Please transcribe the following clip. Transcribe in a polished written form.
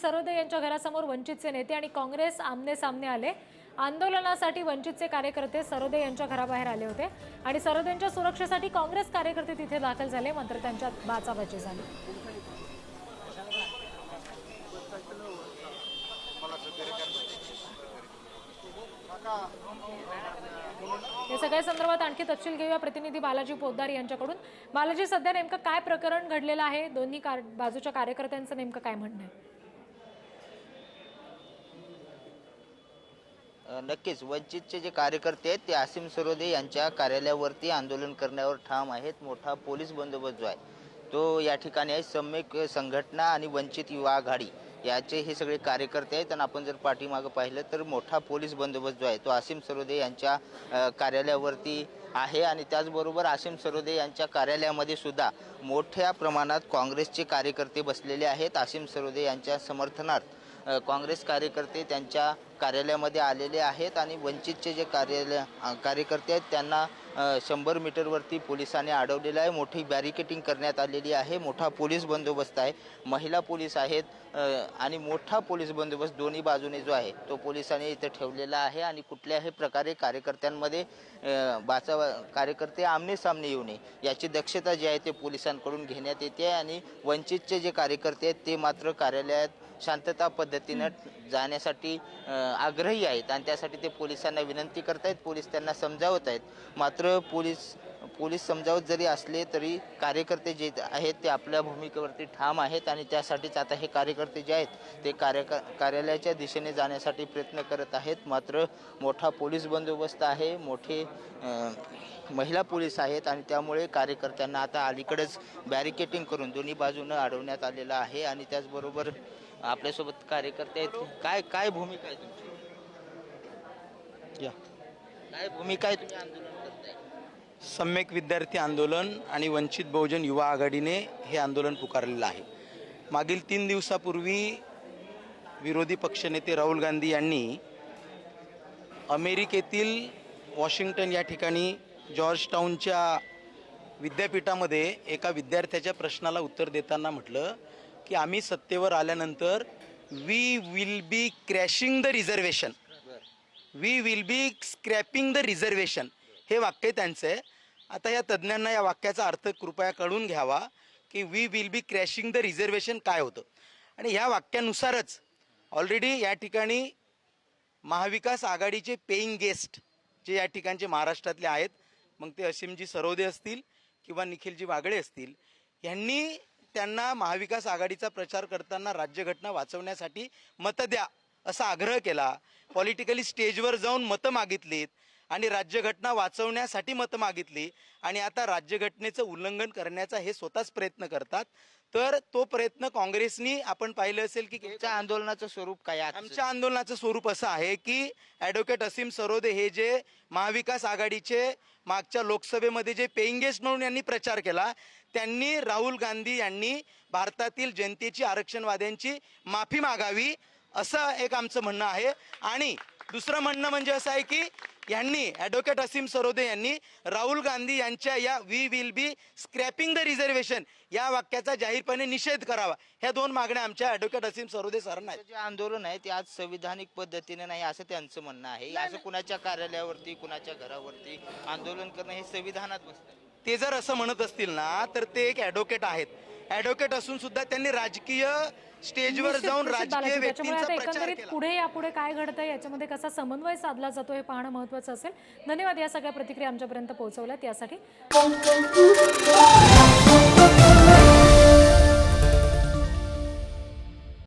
सरोदे यांच्या घरासमोर वंचितचे नेते आणि काँग्रेस आमने सामने आले। आंदोलनासाठी वंचितचे कार्यकर्ते सरोदे यांच्या घराबाहेर आले होते आणि सरोदेंच्या सुरक्षेसाठी काँग्रेस कार्यकर्ते तिथे दाखल झाले, मात्र त्यांच्यात बाचाबाची झाली। या सगळ्या संदर्भात आणखी तपशील घेऊया प्रतिनिधी बालाजी पोद्दार यांच्याकडून। बालाजी, सध्या नेमकं काय प्रकरण घडलेलं आहे? दोन्ही बाजूच्या कार्यकर्त्यांचं नेमकं काय म्हणणं आहे? नक्कीच वंचितचे जे कार्यकर्ते आहेत ते आसिम सरोदे यांच्या कार्यालयावरती आंदोलन करण्यावर ठाम आहेत। मोठा पोलीस बंदोबस्त जो आहे तो या ठिकाणी आहे। सम्यक संघटना आणि वंचित युवा आघाडी याचे हे सगळे कार्यकर्ते आहेत आणि आपण जर पाठीमागं पाहिलं तर मोठा पोलीस बंदोबस्त जो आहे तो आसिम सरोदे यांच्या कार्यालयावरती आहे आणि त्याचबरोबर आसिम सरोदे यांच्या कार्यालयामध्ये सुद्धा मोठ्या प्रमाणात काँग्रेसचे कार्यकर्ते बसलेले आहेत। आसिम सरोदे यांच्या समर्थनार्थ काँग्रेस कार्यकर्ते त्यांच्या कार्यालयामध्ये आलेले आहेत आणि वंचितचे जे कार्यकर्ते आहेत त्यांना 100 मीटरवरती पोलिसांनी अडवलेलं आहे। मोठी बॅरिकेडिंग करण्यात आलेली आहे। मोठा पोलीस बंदोबस्त आहे, महिला पोलीस आहेत आणि मोठा पोलीस बंदोबस्त दोन्ही बाजूने जो आहे तो पोलिसांनी इथे ठेवलेला आहे आणि कुठल्याही प्रकारे कार्यकर्त्यांमध्ये कार्यकर्ते आमने सामने येऊ नये याची दक्षता जी आहे ते पोलिसांकडून घेण्यात येते आणि वंचितचे जे कार्यकर्ते आहेत ते मात्र कार्यालयात शांतता पद्धतीने जाण्यासाठी आग्रही आहेत आणि त्यासाठी ते पोलिसांना विनंती करतायत। पोलीस त्यांना समजावत आहेत, मात्र पोलीस समजावत जरी असले तरी कार्यकर्ते जे आहेत ते आपल्या भूमिकेवरती ठाम आहेत आणि त्यासाठीच आता हे कार्यकर्ते जे आहेत ते कार्यालयाच्या दिशेने जाण्यासाठी प्रयत्न करत आहेत। मात्र मोठा पोलीस बंदोबस्त आहे, मोठे महिला पोलीस आहेत आणि त्यामुळे कार्यकर्त्यांना आता अलीकडेच बॅरिकेडिंग करून दोन्ही बाजूने अडवण्यात आलेलं आहे आणि त्याचबरोबर आपल्यासोबत कार्यकर्ते आहेत। काय भूमिका आहे तुमची? काय भूमिका आहे तुम्ही आंदोलन करताय? सम्यक विद्यार्थी आंदोलन आणि वंचित बहुजन युवा आघाडीने हे आंदोलन पुकारलेलं आहे। मागील 3 दिवसापूर्वी विरोधी पक्षनेते राहुल गांधी यांनी अमेरिकेतील वॉशिंग्टन या ठिकाणी जॉर्जटाउनच्या विद्यापीठामध्ये एका विद्यार्थ्याच्या प्रश्नाला उत्तर देताना म्हटलं की आम्ही सत्तेवर आल्यानंतर we will be crashing the reservation, we will be scrapping the reservation, हे वाक्य त्यांचं आहे। आता या तज्ज्ञांना या वाक्याचा अर्थ कृपया कळून घ्यावा की we will be crashing the reservation काय होतं आणि ह्या वाक्यानुसारच ऑलरेडी या ठिकाणी महाविकास आघाडीचे पेईंग गेस्ट जे या ठिकाणचे महाराष्ट्रातले आहेत, मग ते असीमजी सरोदे असतील किंवा निखिलजी वागळे असतील, यांनी त्यांना महाविकास आघाडीचा प्रचार करताना राज्यघटना वाचवण्यासाठी मतं द्या असा आग्रह केला। पॉलिटिकली स्टेजवर जाऊन मतं मागितलीत आणि राज्यघटना वाचवण्यासाठी मतं मागितली आणि आता राज्यघटनेचं उल्लंघन करण्याचा हे स्वतःच प्रयत्न करतात। तर तो प्रयत्न काँग्रेसनी आपण पाहिलं असेल की तुमच्या आंदोलनाचं स्वरूप काय आहे? आमच्या आंदोलनाचं स्वरूप असं आहे की ॲडव्होकेट असीम सरोदे हे जे महाविकास आघाडीचे मागच्या लोकसभेमध्ये जे पेईंग गेस्ट म्हणून यांनी प्रचार केला, त्यांनी राहुल गांधी यांनी भारतातील जनतेची आरक्षणवाद्यांची माफी मागावी असं एक आमचं म्हणणं आहे। आणि दुसरं म्हणणं म्हणजे असं आहे की यांनी ॲडव्होकेट असीम सरोदे यांनी राहुल गांधी यांच्या या we will be scrapping the reservation या वाक्याचा जाहीरपणे निषेध करावा। ह्या 2 मागण्या आमच्या ॲडव्होकेट असीम सरोदे सरांना आहेत। जे आंदोलन आहे ते आज संविधानिक पद्धतीने नाही असं त्यांचं म्हणणं आहे। असं कुणाच्या कार्यालयावरती कुणाच्या घरावरती आंदोलन करणं हे संविधानात बसतं। ते जर असं म्हणत असतील ना तर ते एक ॲडव्होकेट आहेत। ॲडव्होकेट असून सुद्धा त्यांनी राजकीय स्टेजवर जाऊन राजकीय व्यक्तींचा प्रचार केला। पुढे यापुढे काय घडतंय याच्यामध्ये कसा समन्वय साधला जातो हे पाहणं महत्त्वाचं असेल। धन्यवाद या सगळ्या प्रतिक्रिया आमच्यापर्यंत पोहोचवल्यात यासाठी।